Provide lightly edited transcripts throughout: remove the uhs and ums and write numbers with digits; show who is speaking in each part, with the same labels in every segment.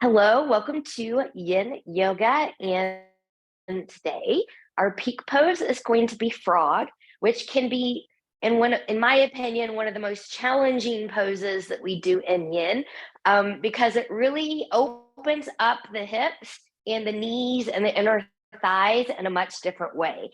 Speaker 1: Hello, welcome to Yin Yoga. And today, our peak pose is going to be frog, which can be, in my opinion, one of the most challenging poses that we do in Yin, because it really opens up the hips and the knees and the inner thighs in a much different way.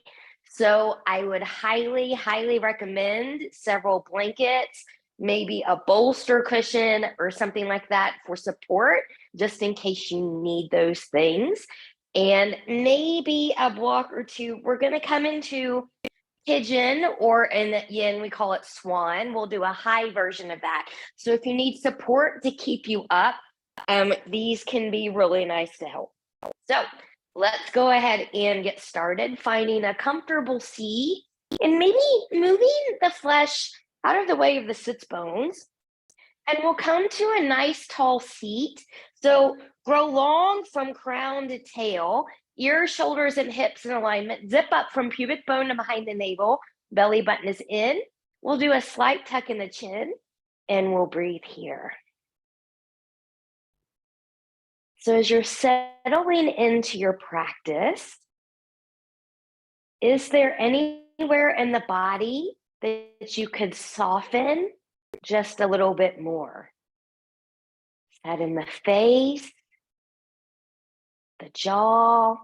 Speaker 1: So I would highly, highly recommend several blankets, maybe a bolster cushion or something like that for support just in case you need those things. And maybe a block or two. We're going to come into pigeon, or in yin, we call it swan. We'll do a high version of that. So if you need support to keep you up, these can be really nice to help. So let's go ahead and get started finding a comfortable seat and maybe moving the flesh out of the way of the sits bones. And we'll come to a nice tall seat. So grow long from crown to tail, ears, shoulders, and hips in alignment. Zip up from pubic bone to behind the navel. Belly button is in. We'll do a slight tuck in the chin and we'll breathe here. So as you're settling into your practice, is there anywhere in the body that you could soften just a little bit more? That in the face, the jaw,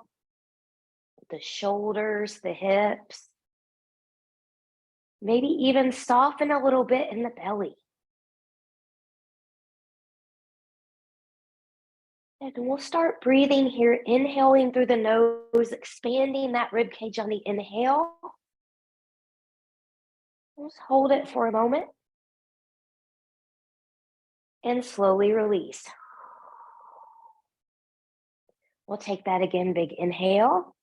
Speaker 1: the shoulders, the hips, maybe even soften a little bit in the belly. And we'll start breathing here, inhaling through the nose, expanding that rib cage on the inhale. Just hold it for a moment and slowly release. We'll take that again, big inhale.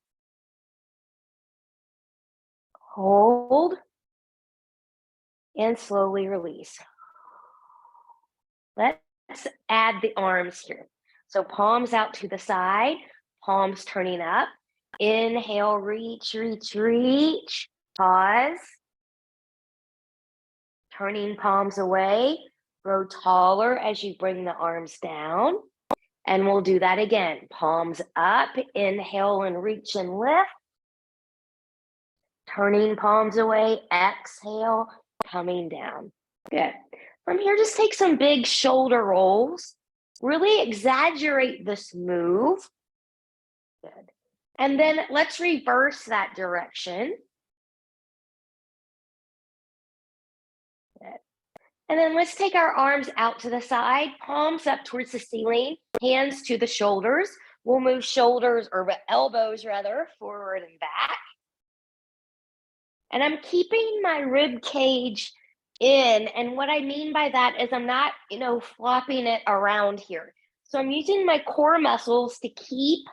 Speaker 1: Hold and slowly release. Let's add the arms here. So palms out to the side, palms turning up. Inhale, reach, reach, reach. Pause. Turning palms away. Grow taller as you bring the arms down. And we'll do that again. Palms up, inhale and reach and lift. Turning palms away, exhale, coming down. Good. From here, just take some big shoulder rolls. Really exaggerate this move. Good. And then let's reverse that direction. Good. And then let's take our arms out to the side, palms up towards the ceiling, hands to the shoulders. We'll move shoulders or elbows rather forward and back. And I'm keeping my rib cage in. And what I mean by that is I'm not, flopping it around here. So I'm using my core muscles to keep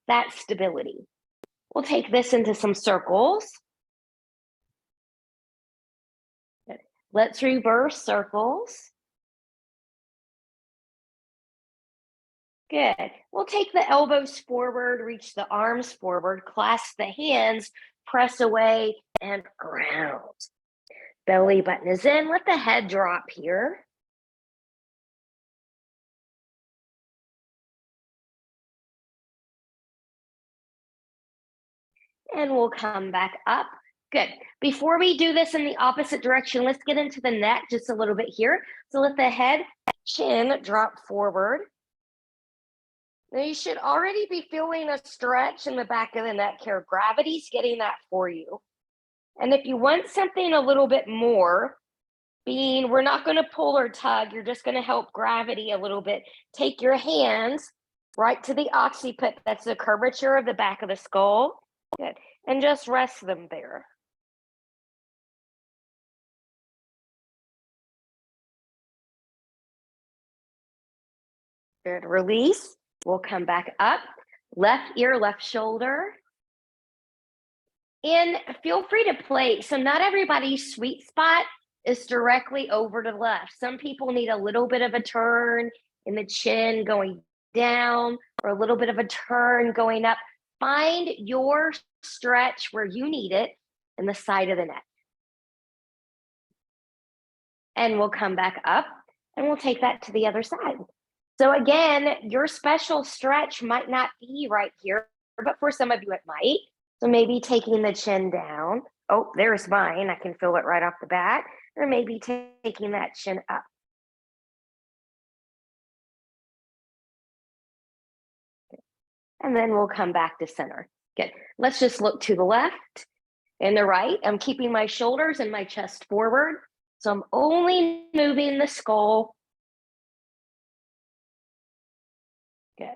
Speaker 1: that stability. We'll take this into some circles. Good. Let's reverse circles. Good. We'll take the elbows forward, reach the arms forward, clasp the hands, press away and around. Belly button is in. Let the head drop here. And we'll come back up. Good. Before we do this in the opposite direction, let's get into the neck just a little bit here. So let the head, chin drop forward. Now you should already be feeling a stretch in the back of the neck here. Gravity's getting that for you. And if you want something a little bit more, we're not going to pull or tug, you're just going to help gravity a little bit. Take your hands right to the occiput, that's the curvature of the back of the skull. Good. And just rest them there. Good. Release. We'll come back up. Left ear, left shoulder. And feel free to play. So not everybody's sweet spot is directly over to the left. Some people need a little bit of a turn in the chin going down or a little bit of a turn going up. Find your stretch where you need it in the side of the neck. And we'll come back up and we'll take that to the other side. So again, your special stretch might not be right here, but for some of you it might. So maybe taking the chin down. Oh, there's mine. I can feel it right off the bat. Or maybe taking that chin up. And then we'll come back to center. Good. Let's just look to the left and the right. I'm keeping my shoulders and my chest forward. So I'm only moving the skull. Good.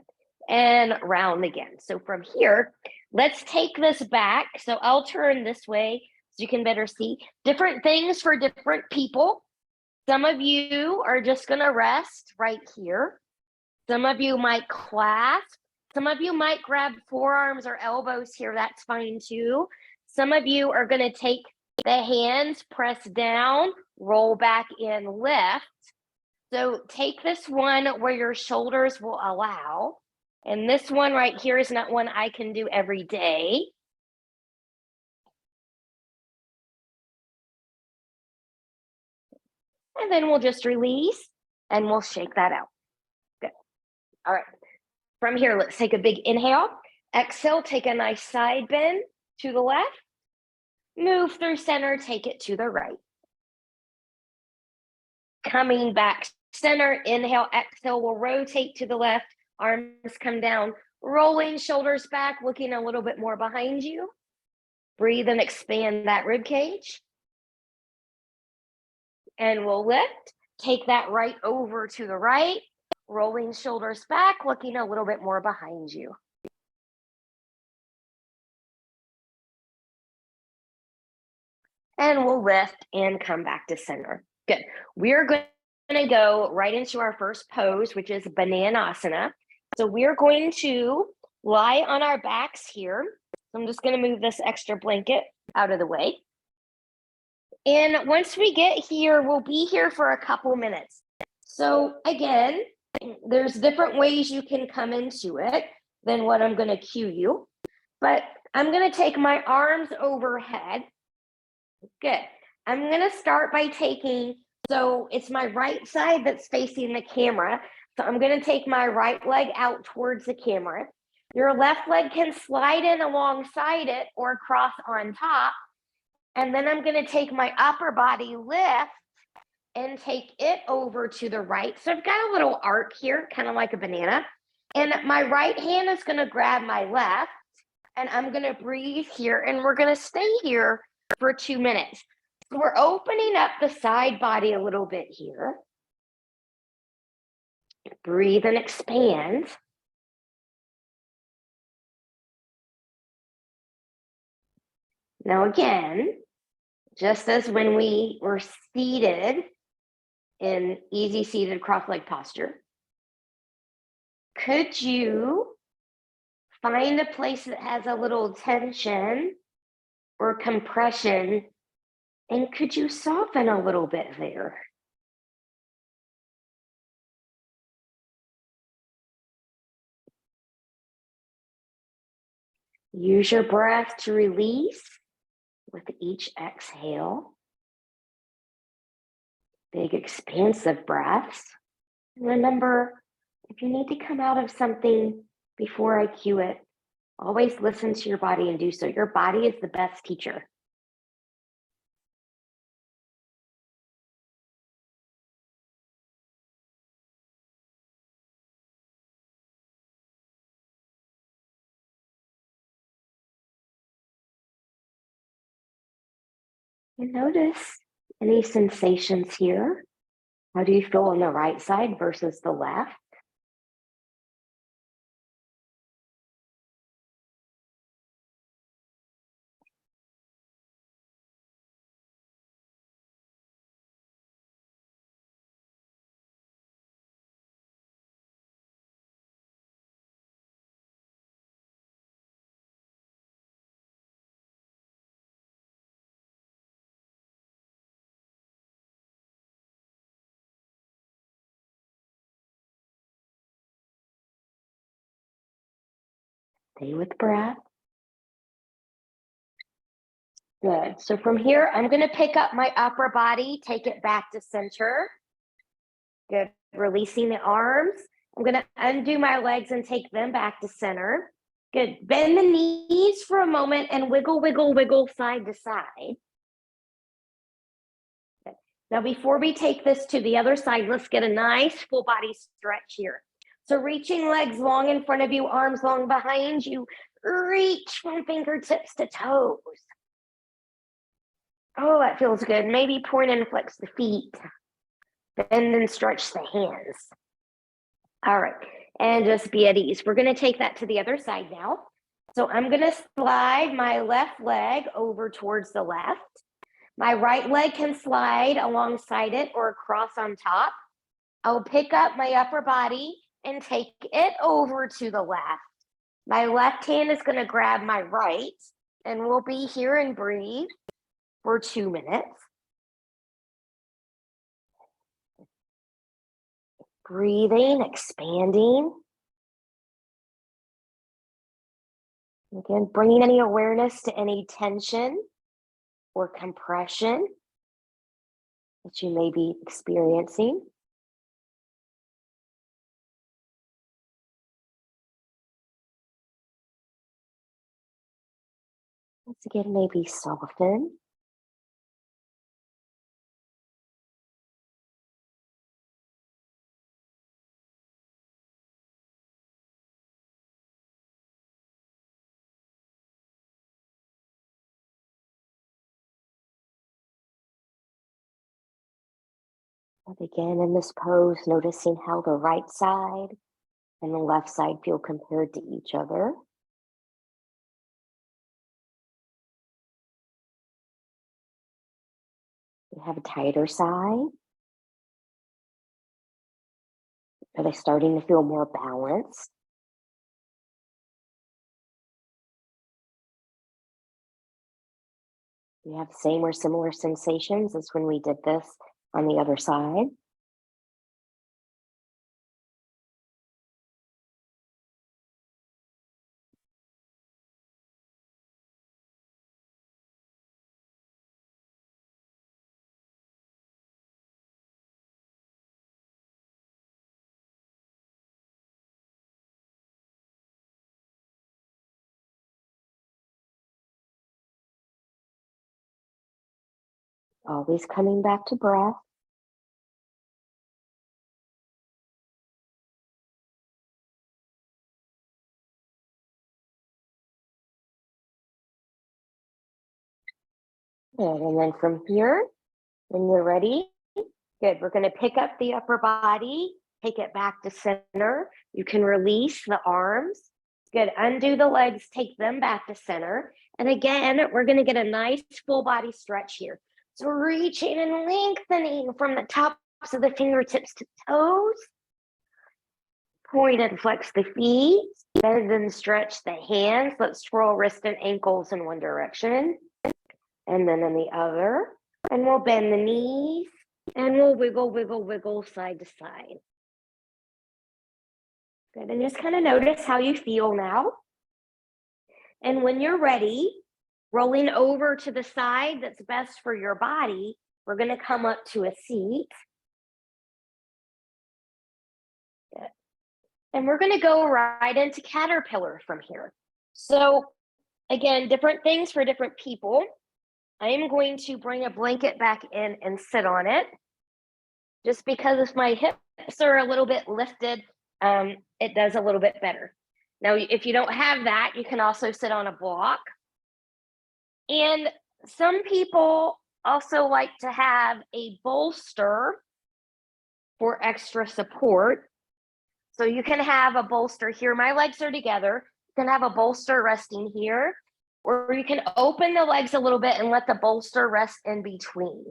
Speaker 1: And round again. So from here, let's take this back. So I'll turn this way so you can better see. Different things for different people. Some of you are just going to rest right here. Some of you might clasp. Some of you might grab forearms or elbows here. That's fine too. Some of you are going to take the hands, press down, roll back in, lift. So take this one where your shoulders will allow. And this one right here is not one I can do every day. And then we'll just release and we'll shake that out. Good. All right. From here, let's take a big inhale. Exhale, take a nice side bend to the left. Move through center, take it to the right. Coming back center, inhale, exhale, we'll rotate to the left. Arms come down, rolling shoulders back, looking a little bit more behind you. Breathe and expand that rib cage. And we'll lift. Take that right over to the right, rolling shoulders back, looking a little bit more behind you. And we'll lift and come back to center. Good. We're going to go right into our first pose, which is Bananasana. So we're going to lie on our backs here. So I'm just going to move this extra blanket out of the way. And once we get here, we'll be here for a couple minutes. So again, there's different ways you can come into it than what I'm going to cue you. But I'm going to take my arms overhead. Good. I'm going to start by taking, so it's my right side that's facing the camera. So I'm going to take my right leg out towards the camera. Your left leg can slide in alongside it or cross on top. And then I'm going to take my upper body lift and take it over to the right. So I've got a little arc here, kind of like a banana. And my right hand is going to grab my left. And I'm going to breathe here. And we're going to stay here for 2 minutes. So we're opening up the side body a little bit here. Breathe and expand. Now again, just as when we were seated in easy seated cross-leg posture, could you find a place that has a little tension or compression, and could you soften a little bit there? Use your breath to release with each exhale. Big expansive breaths. And remember, if you need to come out of something before I cue it, always listen to your body and do so. Your body is the best teacher. And notice any sensations here. How do you feel on the right side versus the left? Stay with breath. Good. So from here, I'm going to pick up my upper body, take it back to center. Good. Releasing the arms. I'm going to undo my legs and take them back to center. Good. Bend the knees for a moment and wiggle, wiggle, wiggle side to side. Good. Now, before we take this to the other side, let's get a nice full body stretch here. So reaching legs long in front of you, arms long behind you, reach from fingertips to toes. Oh, that feels good. Maybe point and flex the feet. Bend and stretch the hands. All right, and just be at ease. We're going to take that to the other side now. So I'm going to slide my left leg over towards the left. My right leg can slide alongside it or across on top. I'll pick up my upper body and take it over to the left. My left hand is going to grab my right, and we'll be here and breathe for 2 minutes. Breathing, expanding. Again, bringing any awareness to any tension or compression that you may be experiencing. Once again, maybe soften. And again, in this pose, noticing how the right side and the left side feel compared to each other. You have a tighter side. Are they starting to feel more balanced? You have same or similar sensations as when we did this on the other side. Always coming back to breath. Good. And then from here, when you're ready, good. We're going to pick up the upper body, take it back to center. You can release the arms. Good. Undo the legs, take them back to center. And again, we're going to get a nice full body stretch here. So reaching and lengthening from the tops of the fingertips to toes. Point and flex the feet. Bend and stretch the hands. Let's twirl wrists and ankles in one direction. And then in the other. And we'll bend the knees. And we'll wiggle, wiggle, wiggle side to side. Good. And just kind of notice how you feel now. And when you're ready, rolling over to the side that's best for your body, we're going to come up to a seat. Good. And we're going to go right into caterpillar from here. So again, different things for different people. I am going to bring a blanket back in and sit on it. Just because if my hips are a little bit lifted, it does a little bit better. Now, if you don't have that, you can also sit on a block. And some people also like to have a bolster for extra support. So you can have a bolster here. My legs are together. You can have a bolster resting here, or you can open the legs a little bit and let the bolster rest in between.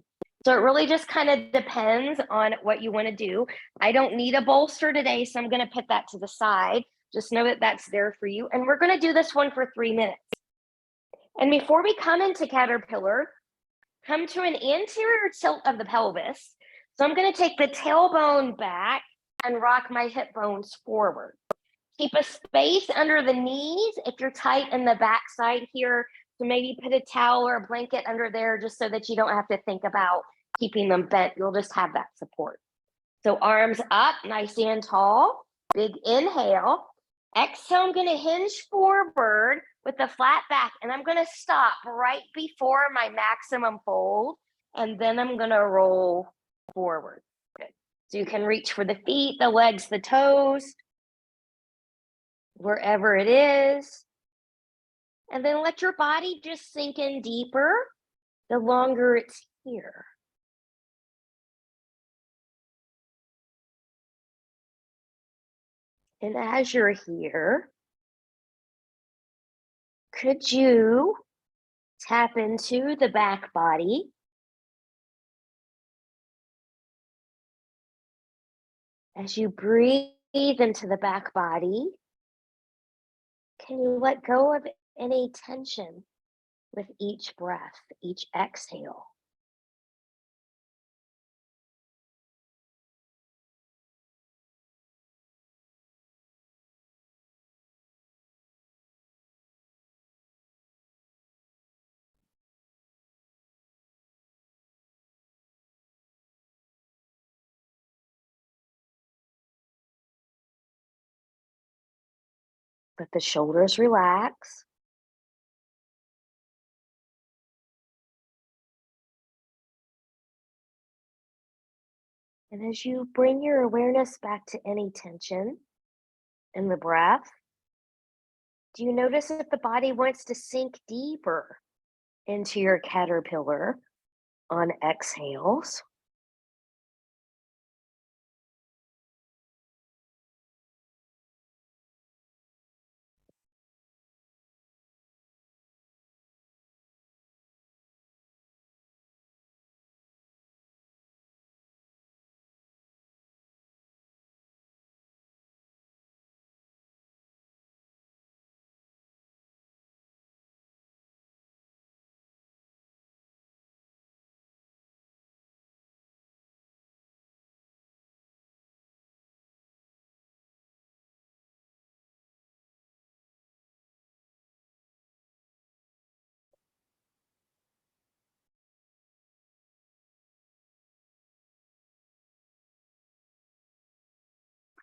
Speaker 1: So it really just kind of depends on what you want to do. I don't need a bolster today, so I'm going to put that to the side. Just know that that's there for you. And we're going to do this one for 3 minutes. And before we come into caterpillar, come to an anterior tilt of the pelvis. So I'm going to take the tailbone back and rock my hip bones forward. Keep a space under the knees if you're tight in the back side here. So maybe put a towel or a blanket under there just so that you don't have to think about keeping them bent. You'll just have that support. So arms up, nice and tall. Big inhale. Exhale, I'm going to hinge forward with the flat back, and I'm going to stop right before my maximum fold, and then I'm going to roll forward. Good. So you can reach for the feet, the legs, the toes, wherever it is. And then let your body just sink in deeper the longer it's here. And as you're here, could you tap into the back body? As you breathe into the back body, can you let go of any tension with each breath, each exhale? Let the shoulders relax. And as you bring your awareness back to any tension in the breath, do you notice if the body wants to sink deeper into your caterpillar on exhales?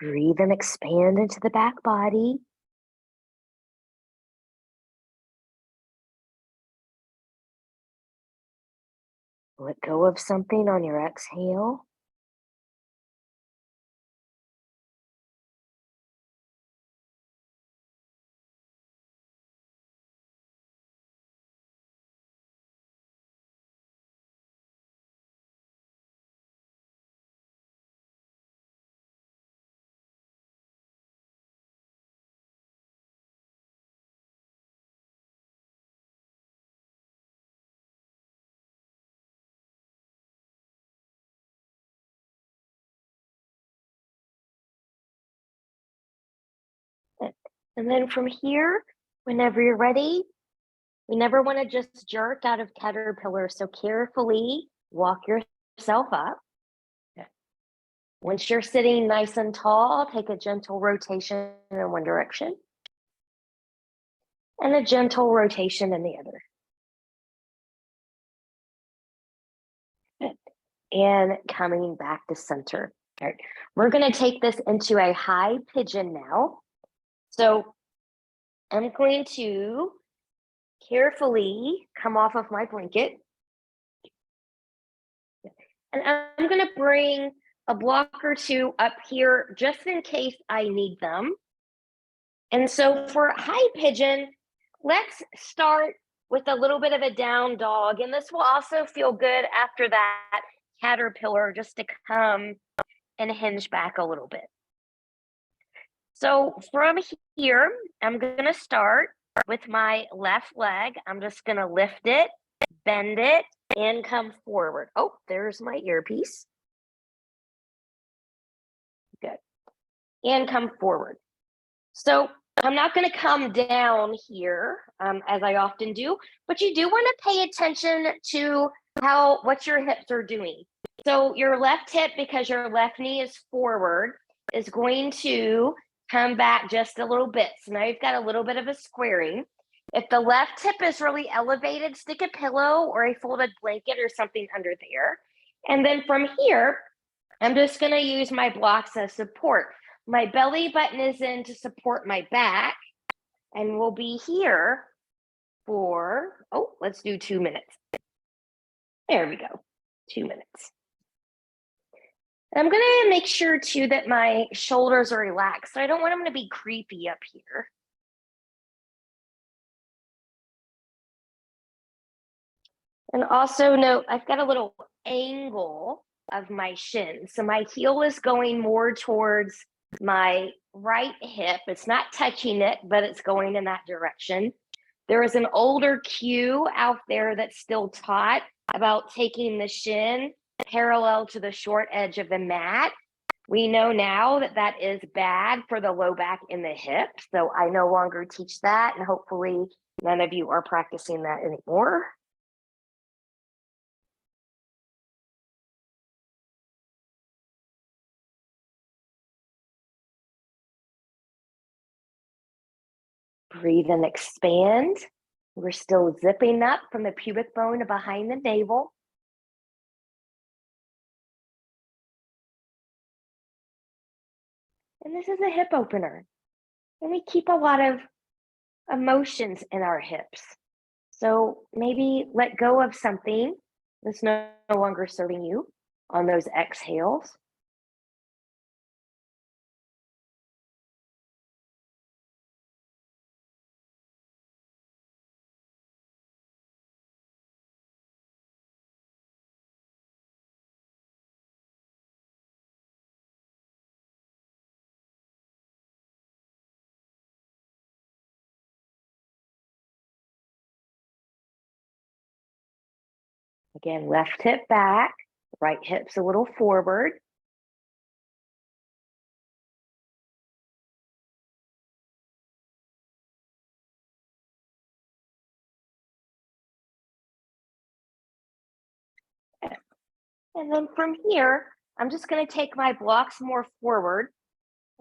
Speaker 1: Breathe and expand into the back body. Let go of something on your exhale. And then from here, whenever you're ready, we never want to just jerk out of caterpillar. So carefully walk yourself up. Once you're sitting nice and tall, take a gentle rotation in one direction and a gentle rotation in the other. And coming back to center. All right. We're going to take this into a high pigeon now. So I'm going to carefully come off of my blanket. And I'm going to bring a block or two up here just in case I need them. And so for high pigeon, let's start with a little bit of a down dog. And this will also feel good after that caterpillar, just to come and hinge back a little bit. So from here, I'm going to start with my left leg. I'm just going to lift it, bend it, and come forward. Oh, there's my earpiece. Good. And come forward. So I'm not going to come down here as I often do, but you do want to pay attention to what your hips are doing. So your left hip, because your left knee is forward, is going to come back just a little bit. So now you've got a little bit of a squaring. If the left hip is really elevated, stick a pillow or a folded blanket or something under there. And then from here, I'm just going to use my blocks as support. My belly button is in to support my back, and we'll be here for, oh, let's do 2 minutes. There we go, 2 minutes. And I'm gonna make sure too that my shoulders are relaxed. So I don't want them to be creepy up here. And also note, I've got a little angle of my shin. So my heel is going more towards my right hip. It's not touching it, but it's going in that direction. There is an older cue out there that's still taught about taking the shin parallel to the short edge of the mat. We know now that that is bad for the low back and the hip. So I no longer teach that. And hopefully none of you are practicing that anymore. Breathe and expand. We're still zipping up from the pubic bone to behind the navel. And this is a hip opener. And we keep a lot of emotions in our hips. So maybe let go of something that's no longer serving you on those exhales. Again, left hip back, right hip's a little forward. And then from here, I'm just going to take my blocks more forward.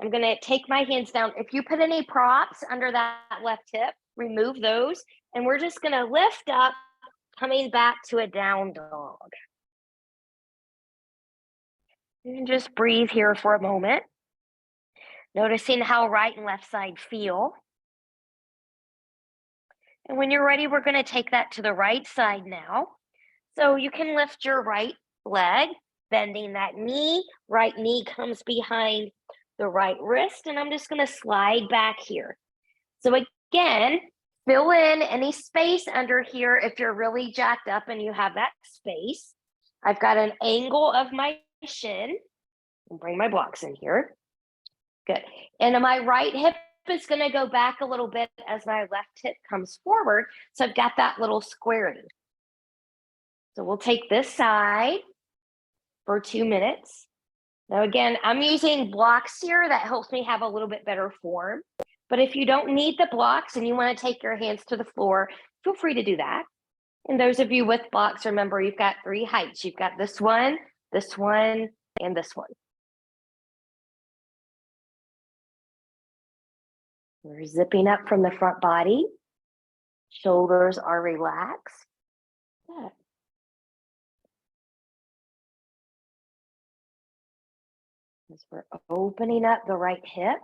Speaker 1: I'm going to take my hands down. If you put any props under that left hip, remove those. And we're just going to lift up, coming back to a down dog. And just breathe here for a moment. Noticing how right and left side feel. And when you're ready, we're going to take that to the right side now. So you can lift your right leg, bending that knee. Right knee comes behind the right wrist, and I'm just going to slide back here. So again, fill in any space under here if you're really jacked up and you have that space. I've got an angle of my shin. I'll bring my blocks in here. Good. And my right hip is going to go back a little bit as my left hip comes forward. So I've got that little squarity. So we'll take this side for 2 minutes. Now, again, I'm using blocks here. That helps me have a little bit better form. But if you don't need the blocks and you want to take your hands to the floor, feel free to do that. And those of you with blocks, remember, you've got 3 heights. You've got this one, and this one. We're zipping up from the front body. Shoulders are relaxed. Good. As we're opening up the right hip.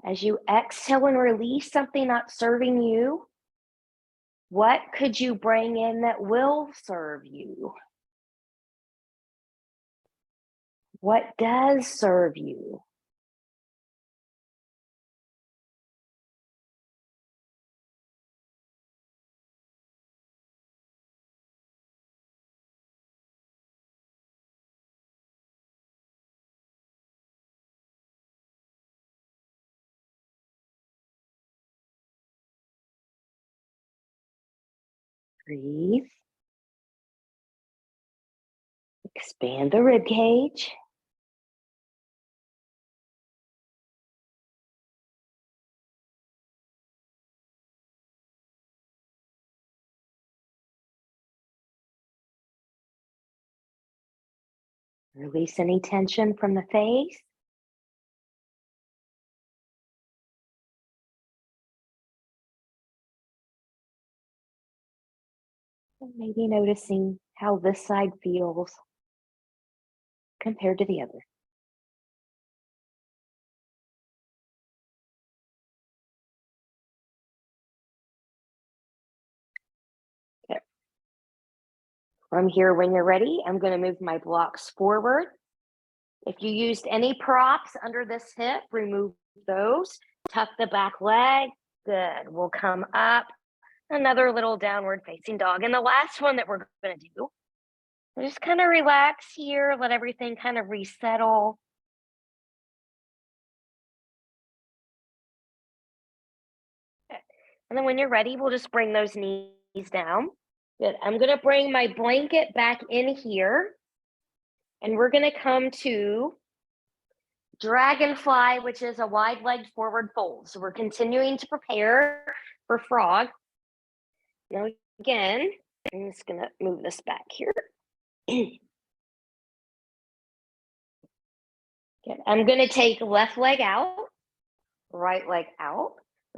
Speaker 1: As you exhale and release something not serving you, what could you bring in that will serve you? What does serve you? Breathe. Expand the rib cage. Release any tension from the face. And maybe noticing how this side feels compared to the other. From here, when you're ready, I'm going to move my blocks forward. If you used any props under this hip, remove those. Tuck the back leg. Good. We'll come up. Another little downward facing dog. And the last one that we're going to do, just kind of relax here. Let everything kind of resettle. And then when you're ready, we'll just bring those knees down. Good. I'm going to bring my blanket back in here. And we're going to come to dragonfly, which is a wide-legged forward fold. So we're continuing to prepare for frog. Now, again, I'm just going to move this back here. Good. I'm going to take left leg out, right leg out.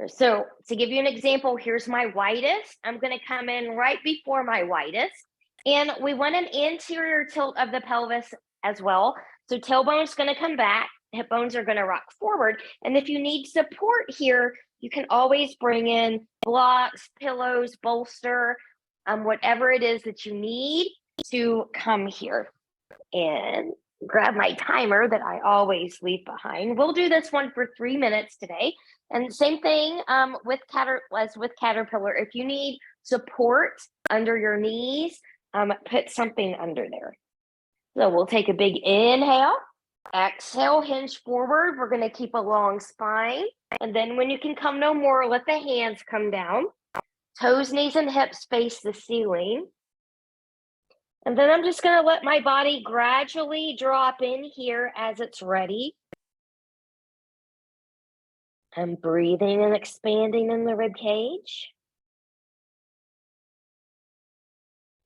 Speaker 1: So to give you an example, here's my widest. I'm going to come in right before my widest. And we want an anterior tilt of the pelvis as well. So tailbone's going to come back. Hip bones are going to rock forward. And if you need support here, you can always bring in blocks, pillows, bolster, whatever it is that you need to come here. And grab my timer that I always leave behind. We'll do this one for 3 minutes today. And same thing with caterpillar. If you need support under your knees, put something under there. So we'll take a big inhale, exhale, hinge forward. We're going to keep a long spine. And then when you can come no more, let the hands come down. Toes, knees, and hips face the ceiling. And then I'm just going to let my body gradually drop in here as it's ready. I'm breathing and expanding in the rib cage.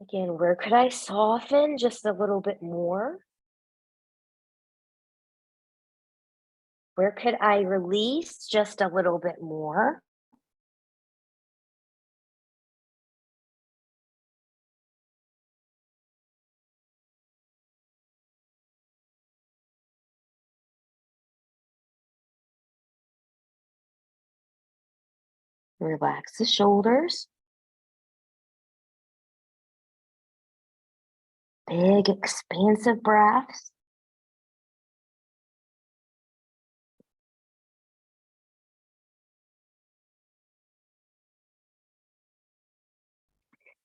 Speaker 1: Again, where could I soften just a little bit more? Where could I release just a little bit more? Relax the shoulders. Big, expansive breaths.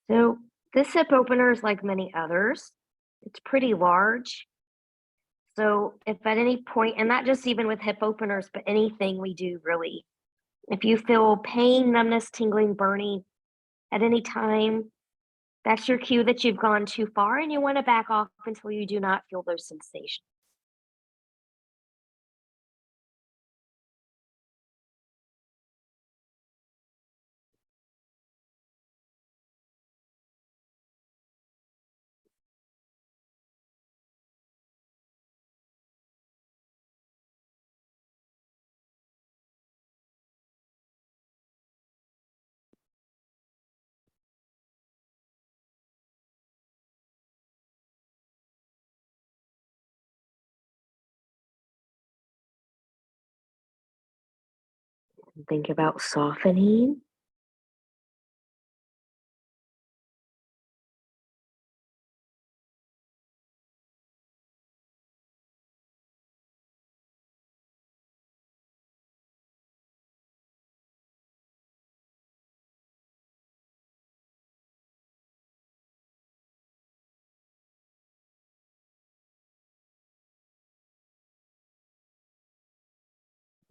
Speaker 1: So this hip opener is like many others. It's pretty large. So if at any point, and not just even with hip openers, but anything we do really, if you feel pain, numbness, tingling, burning at any time, that's your cue that you've gone too far and you want to back off until you do not feel those sensations. Think about softening.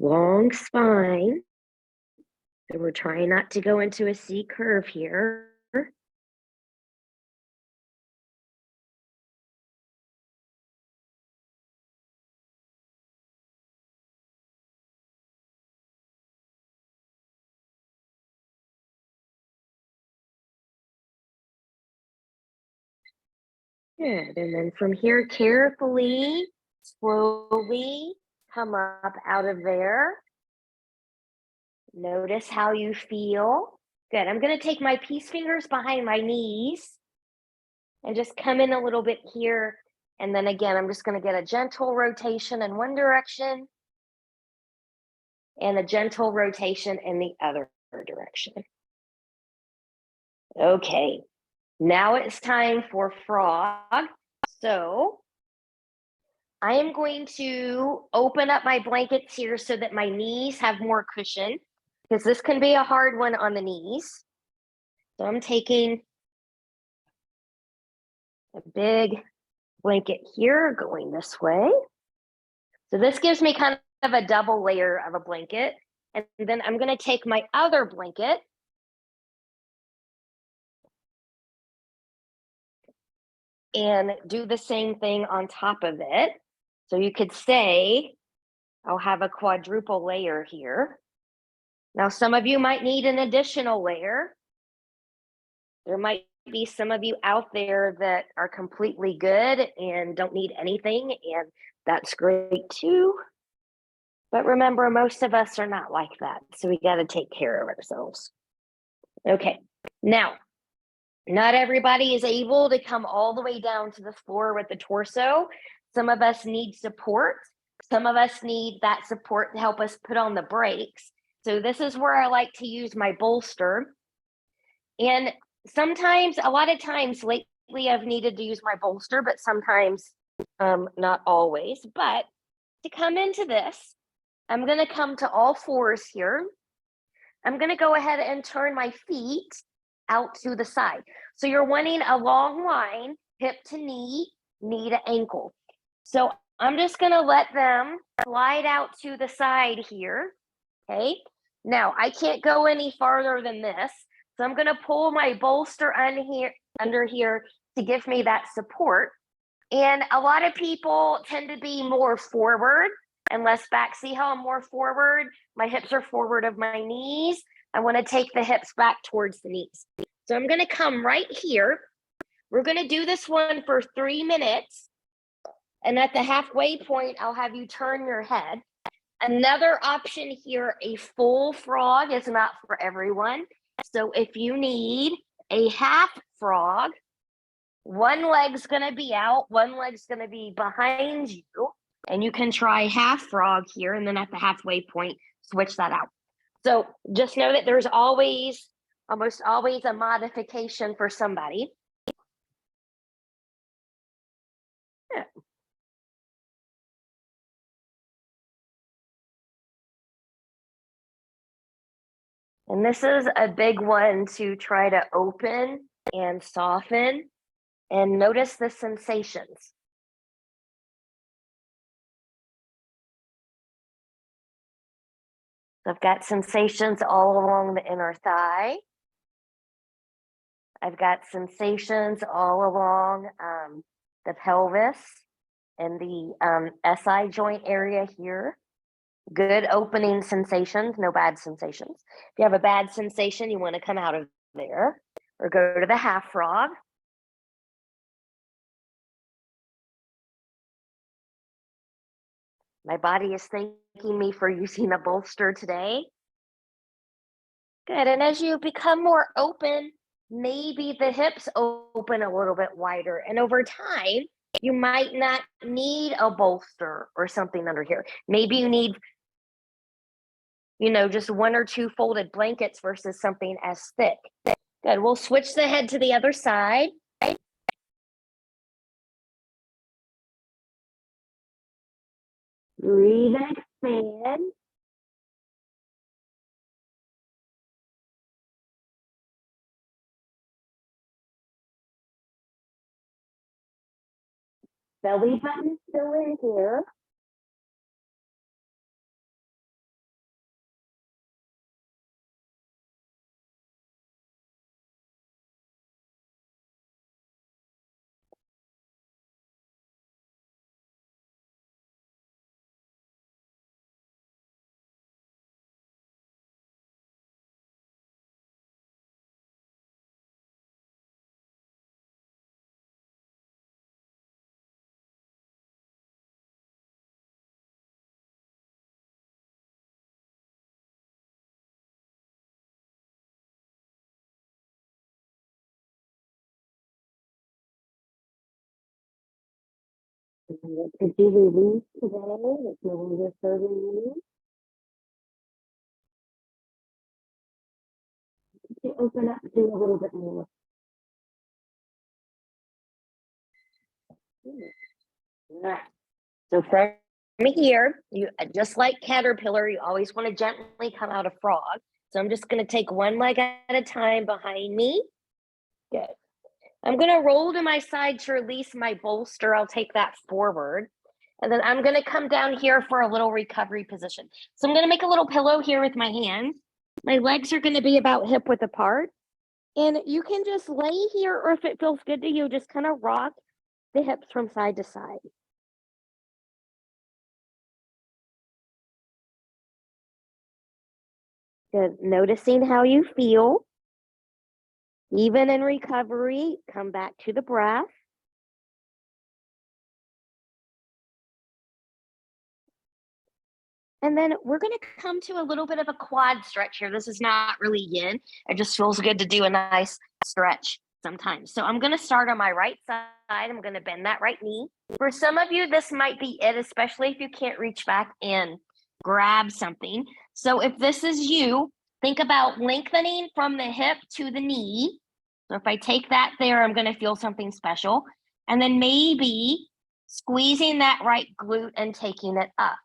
Speaker 1: Long spine. So we're trying not to go into a C curve here. Good. And then from here, carefully, slowly come up out of there. Notice how you feel. Good. I'm going to take my peace fingers behind my knees and just come in a little bit here. And then again, I'm just going to get a gentle rotation in one direction and a gentle rotation in the other direction. Okay. Now it's time for frog. So I am going to open up my blankets here so that my knees have more cushion because this can be a hard one on the knees. So I'm taking a big blanket here going this way. So this gives me kind of a double layer of a blanket. And then I'm going to take my other blanket and do the same thing on top of it. So you could say I'll have a quadruple layer here. Now, some of you might need an additional layer. There might be some of you out there that are completely good and don't need anything, and that's great too. But remember, most of us are not like that. So we got to take care of ourselves. Okay, now, not everybody is able to come all the way down to the floor with the torso. Some of us need support. Some of us need that support to help us put on the brakes. So this is where I like to use my bolster. And sometimes, a lot of times lately, I've needed to use my bolster, but sometimes not always. But to come into this, I'm going to come to all fours here. I'm going to go ahead and turn my feet out to the side. So you're wanting a long line, hip to knee, knee to ankle. So I'm just going to let them slide out to the side here. Okay. Now I can't go any farther than this. So I'm going to pull my bolster under here to give me that support. And a lot of people tend to be more forward and less back. See how I'm more forward? My hips are forward of my knees. I want to take the hips back towards the knees. So I'm going to come right here. We're going to do this one for 3 minutes. And at the halfway point, I'll have you turn your head. Another option here, a full frog is not for everyone. So if you need a half frog, one leg's going to be out, one leg's going to be behind you, and you can try half frog here, and then at the halfway point, switch that out. So just know that there's almost always a modification for somebody. Yeah. And this is a big one to try to open and soften and notice the sensations. So I've got sensations all along the inner thigh. I've got sensations all along the pelvis and the SI joint area here. Good opening sensations, no bad sensations. If you have a bad sensation, you want to come out of there or go to the half frog. My body is thanking me for using a bolster today. Good. And as you become more open, maybe the hips open a little bit wider. And over time, you might not need a bolster or something under here. Maybe you need, just 1 or 2 folded blankets versus something as thick. Good. We'll switch the head to the other side. Breathe and expand. Belly button still in here. Could you release today? If you're serving you, to open up, do a little bit more. Right. So from here, you just like caterpillar, you always want to gently come out of frog. So I'm just going to take one leg at a time behind me. Good. I'm going to roll to my side to release my bolster. I'll take that forward. And then I'm going to come down here for a little recovery position. So I'm going to make a little pillow here with my hands. My legs are going to be about hip width apart. And you can just lay here, or if it feels good to you, just kind of rock the hips from side to side. Good. Noticing how you feel. Even in recovery, come back to the breath. And then we're going to come to a little bit of a quad stretch here. This is not really yin. It just feels good to do a nice stretch sometimes. So I'm going to start on my right side. I'm going to bend that right knee. For some of you, this might be it, especially if you can't reach back and grab something. So if this is you, think about lengthening from the hip to the knee. So if I take that there, I'm going to feel something special. And then maybe squeezing that right glute and taking it up.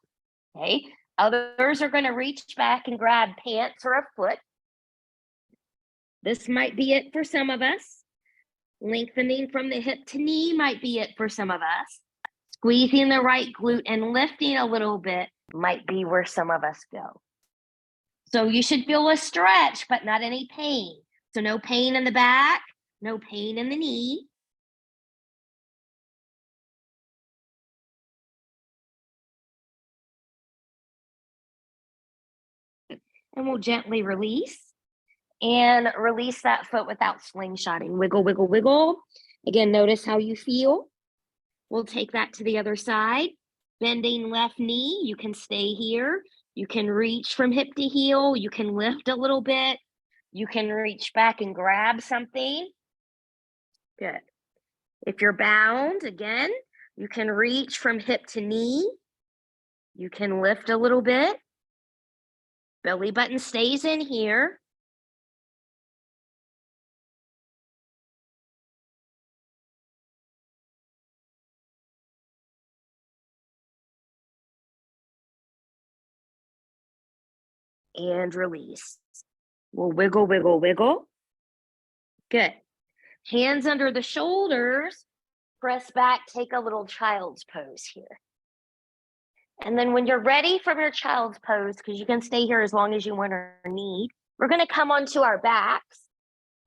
Speaker 1: Okay. Others are going to reach back and grab pants or a foot. This might be it for some of us. Lengthening from the hip to knee might be it for some of us. Squeezing the right glute and lifting a little bit might be where some of us go. So you should feel a stretch, but not any pain. So no pain in the back, no pain in the knee. And we'll gently release. And release that foot without slingshotting. Wiggle, wiggle, wiggle. Again, notice how you feel. We'll take that to the other side. Bending left knee, you can stay here. You can reach from hip to heel. You can lift a little bit. You can reach back and grab something. Good. If you're bound, again, you can reach from hip to knee. You can lift a little bit. Belly button stays in here. And release. We'll wiggle, wiggle, wiggle. Good. Hands under the shoulders, press back, take a little child's pose here. And then when you're ready from your child's pose, because you can stay here as long as you want or need, we're going to come onto our backs.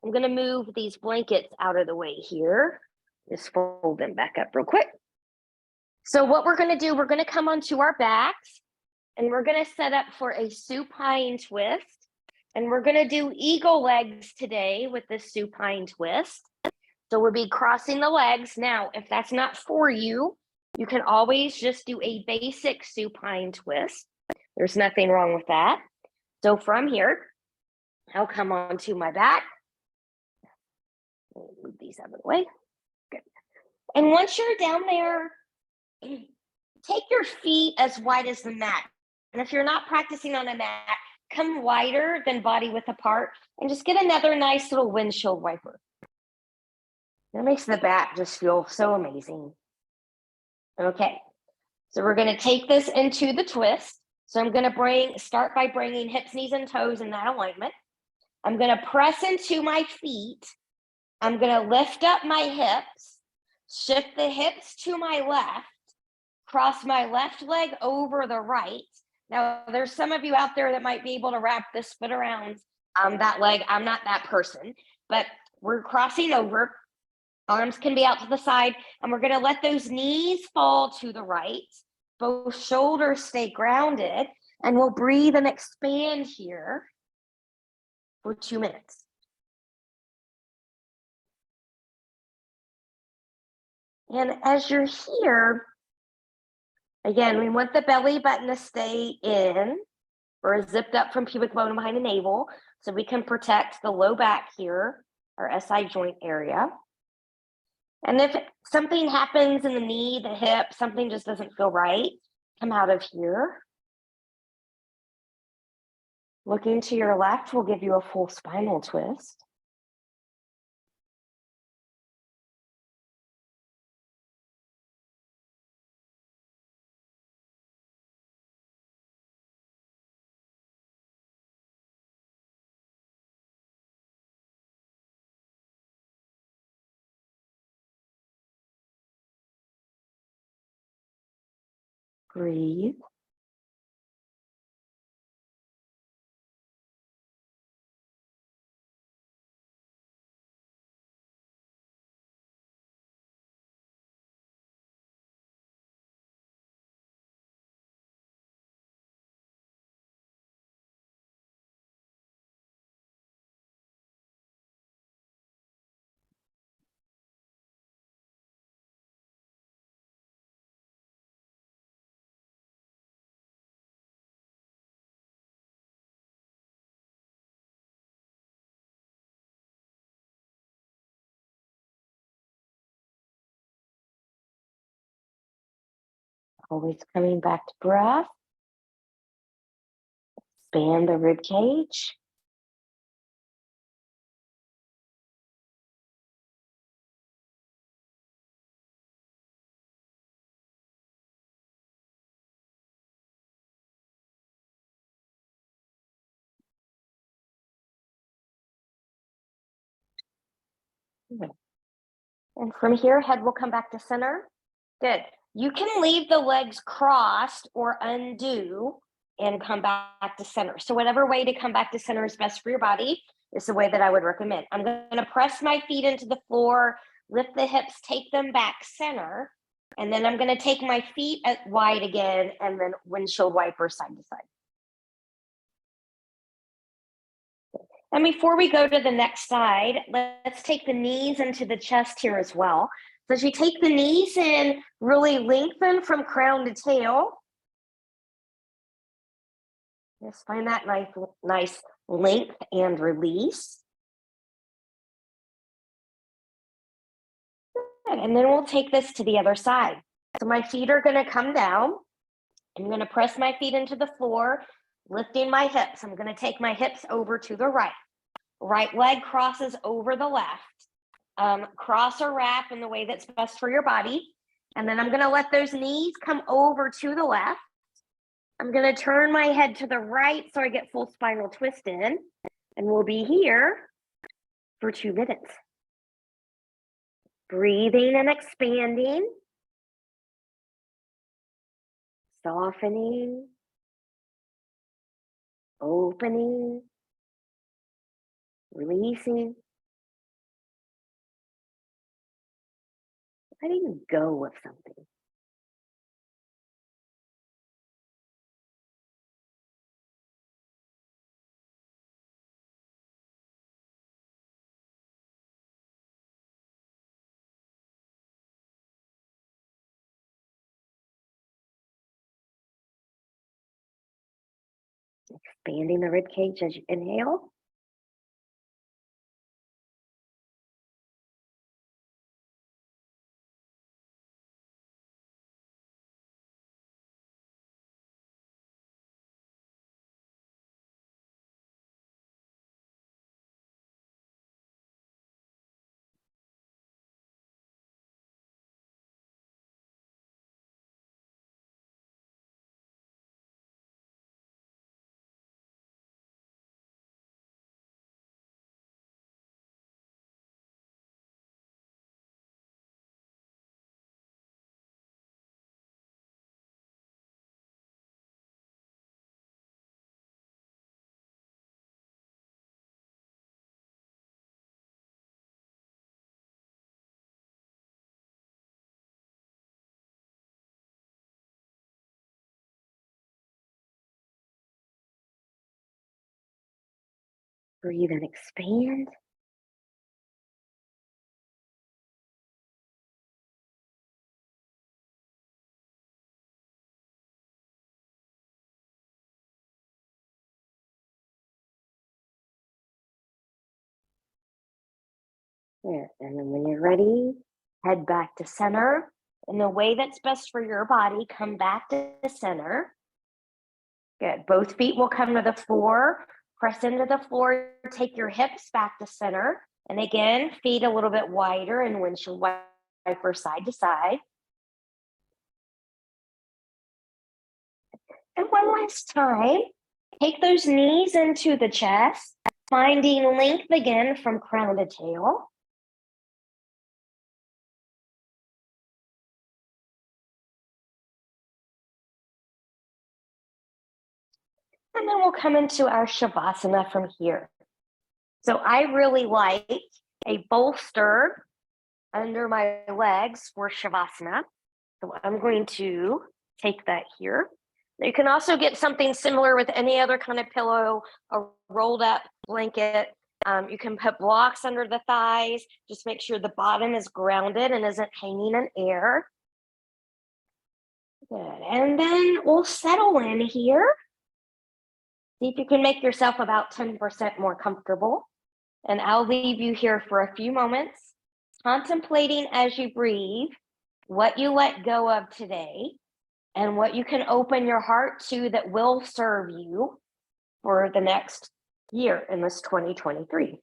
Speaker 1: I'm going to move these blankets out of the way here. Just fold them back up real quick. So what we're going to do, we're going to come onto our backs, and we're going to set up for a supine twist. And we're going to do eagle legs today with the supine twist. So we'll be crossing the legs. Now, if that's not for you, you can always just do a basic supine twist. There's nothing wrong with that. So from here, I'll come onto my back. Move these out of the way. Good. And once you're down there, take your feet as wide as the mat. And if you're not practicing on a mat, come wider than body width apart and just get another nice little windshield wiper. That makes the back just feel so amazing. Okay, so we're going to take this into the twist. So I'm going to start by bringing hips, knees, and toes in that alignment. I'm going to press into my feet. I'm going to lift up my hips, shift the hips to my left, cross my left leg over the right. Now, there's some of you out there that might be able to wrap this foot around that leg. I'm not that person, but we're crossing over. Arms can be out to the side, and we're going to let those knees fall to the right. Both shoulders stay grounded, and we'll breathe and expand here for 2 minutes. And as you're here, again, we want the belly button to stay in or zipped up from pubic bone behind the navel, so we can protect the low back here, our SI joint area. And if something happens in the knee, the hip, something just doesn't feel right, come out of here. Looking to your left will give you a full spinal twist. Breathe. Always coming back to breath. Expand the rib cage. And from here, head will come back to center. Good. You can leave the legs crossed or undo and come back to center. So whatever way to come back to center is best for your body is the way that I would recommend. I'm going to press my feet into the floor, lift the hips, take them back center. And then I'm going to take my feet wide again and then windshield wiper side to side. And before we go to the next side, let's take the knees into the chest here as well. So as you take the knees in, really lengthen from crown to tail. Just find that nice length and release. Good. And then we'll take this to the other side. So my feet are going to come down. I'm going to press my feet into the floor, lifting my hips. I'm going to take my hips over to the right. Right leg crosses over the left. Cross or wrap in the way that's best for your body. And then I'm going to let those knees come over to the left. I'm going to turn my head to the right so I get full spinal twist in. And we'll be here for 2 minutes. Breathing and expanding. Softening. Opening. Releasing. Letting go of something. Expanding the rib cage as you inhale. Breathe and expand. Yeah. And then when you're ready, head back to center. In the way that's best for your body, come back to the center. Good. Both feet will come to the floor. Press into the floor. Take your hips back to center. And again, feet a little bit wider and windshield wiper side to side. And one last time, take those knees into the chest, finding length again from crown to tail. And then we'll come into our Shavasana from here. So I really like a bolster under my legs for Shavasana. So I'm going to take that here. You can also get something similar with any other kind of pillow, a rolled up blanket. You can put blocks under the thighs. Just make sure the bottom is grounded and isn't hanging in air. Good. And then we'll settle in here. See if you can make yourself about 10% more comfortable. And I'll leave you here for a few moments, contemplating as you breathe what you let go of today and what you can open your heart to that will serve you for the next year in this 2023.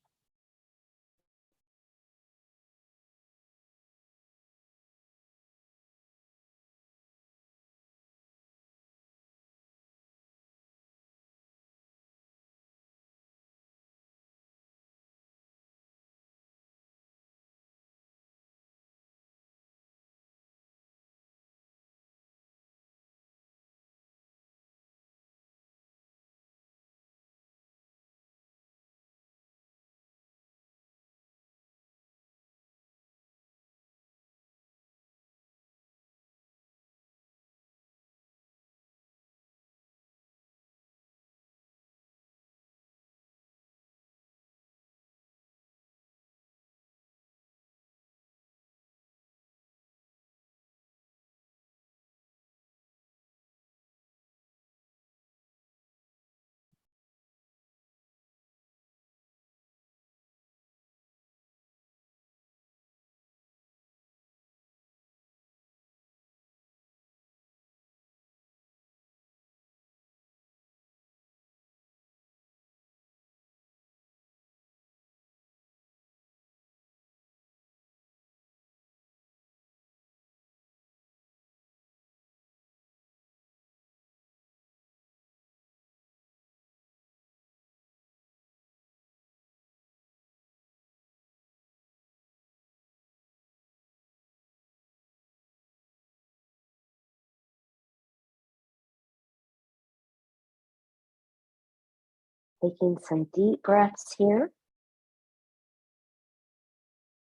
Speaker 1: Taking some deep breaths here.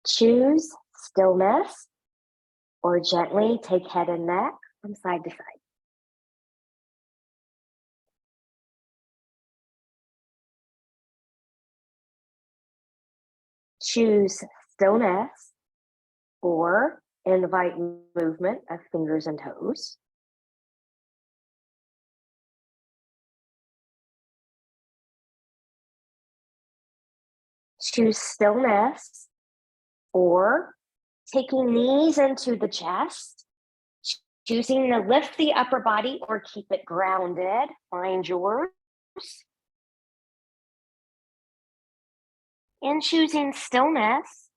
Speaker 1: Choose stillness or gently take head and neck from side to side. Choose stillness or invite movement of fingers and toes. Choose stillness or taking knees into the chest, choosing to lift the upper body or keep it grounded. Find yours. And choosing stillness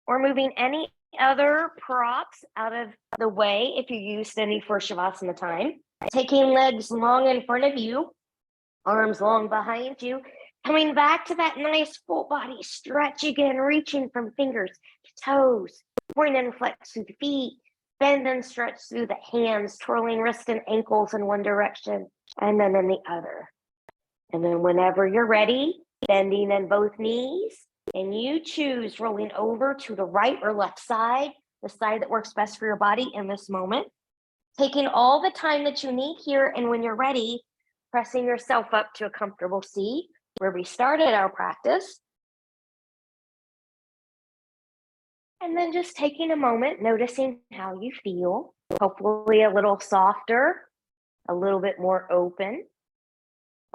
Speaker 1: or moving any other props out of the way if you used any for Shavasana time. Taking legs long in front of you, arms long behind you, coming back to that nice full body stretch again, reaching from fingers to toes, point and flex through the feet, bend and stretch through the hands, twirling wrists and ankles in one direction, and then in the other. And then whenever you're ready, bending in both knees, and you choose rolling over to the right or left side, the side that works best for your body in this moment. Taking all the time that you need here, and when you're ready, pressing yourself up to a comfortable seat where we started our practice. And then just taking a moment, noticing how you feel, hopefully a little softer, a little bit more open,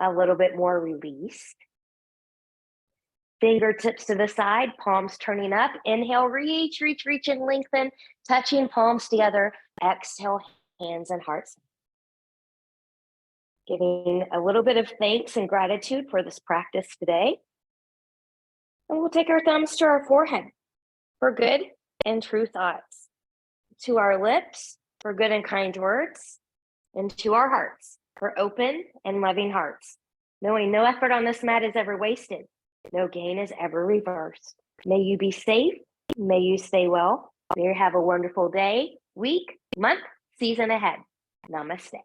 Speaker 1: a little bit more released. Fingertips to the side, palms turning up. Inhale, reach, reach, reach, and lengthen, touching palms together. Exhale, hands and hearts. Giving a little bit of thanks and gratitude for this practice today. And we'll take our thumbs to our forehead for good and true thoughts, to our lips for good and kind words, and to our hearts for open and loving hearts, knowing no effort on this mat is ever wasted. No gain is ever reversed. May you be safe. May you stay well. May you have a wonderful day, week, month, season ahead. Namaste.